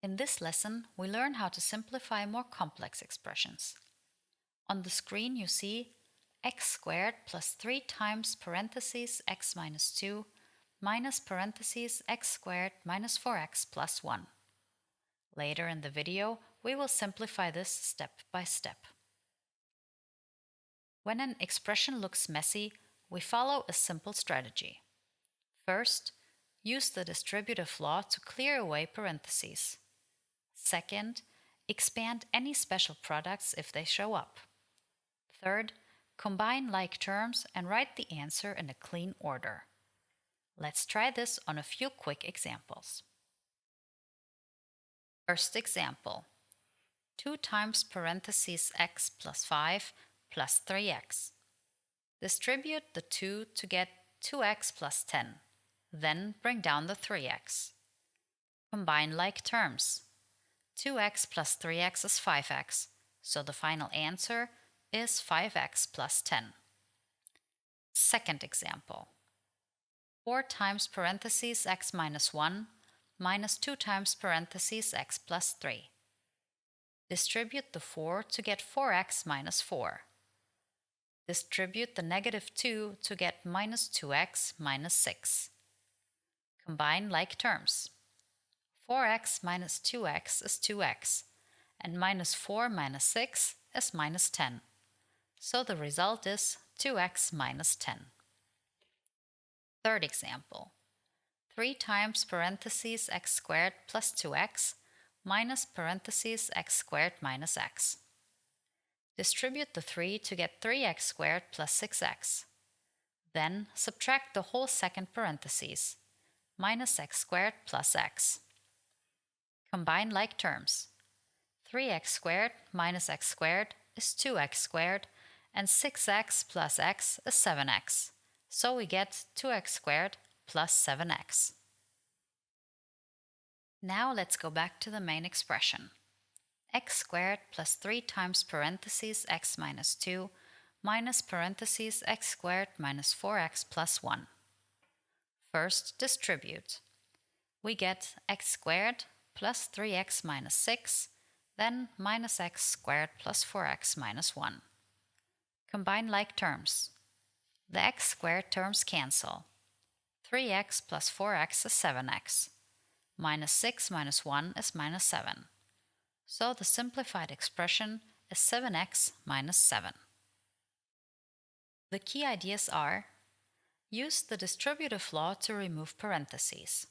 In this lesson, we learn how to simplify more complex expressions. On the screen you see x squared plus 3 times parentheses x minus 2 minus parentheses x squared minus 4x plus 1. Later in the video, we will simplify this step by step. When an expression looks messy, we follow a simple strategy. First, use the distributive law to clear away parentheses. Second, expand any special products if they show up. Third, combine like terms and write the answer in a clean order. Let's try this on a few quick examples. First example, 2 times parentheses x plus 5 plus 3x. Distribute the 2 to get 2x plus 10, then bring down the 3x. Combine like terms. 2x plus 3x is 5x, so the final answer is 5x plus 10. Second example, 4 times parentheses x minus 1 minus 2 times parentheses x plus 3. Distribute the 4 to get 4x minus 4. Distribute the negative 2 to get minus 2x minus 6. Combine like terms. 4x minus 2x is 2x, and minus 4 minus 6 is minus 10. So the result is 2x minus 10. Third example, 3 times parentheses x squared plus 2x minus parentheses x squared minus x. Distribute the 3 to get 3x squared plus 6x. Then subtract the whole second parentheses, minus x squared plus x. Combine like terms. 3x squared minus x squared is 2x squared, and 6x plus x is 7x. So we get 2x squared plus 7x. Now let's go back to the main expression. X squared plus 3 times parentheses x minus 2 minus parentheses x squared minus 4x plus 1. First, distribute. We get x squared plus 3x minus 6, then minus x squared plus 4x minus 1. Combine like terms. The x squared terms cancel. 3x plus 4x is 7x. Minus 6 minus 1 is minus 7. So the simplified expression is 7x minus 7. The key ideas are: use the distributive law to remove parentheses.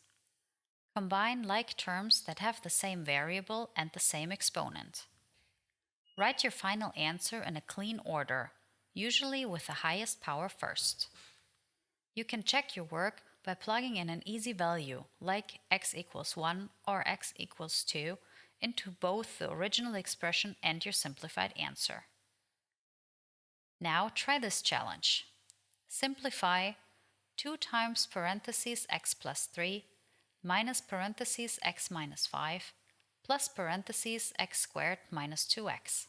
Combine like terms that have the same variable and the same exponent. Write your final answer in a clean order, usually with the highest power first. You can check your work by plugging in an easy value, like x equals 1 or x equals 2, into both the original expression and your simplified answer. Now try this challenge. Simplify 2 times parentheses x plus 3 minus parentheses x minus 5 plus parentheses x squared minus 2x.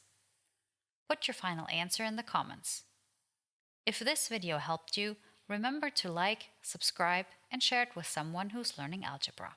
Put your final answer in the comments. If this video helped you, remember to like, subscribe, and share it with someone who's learning algebra.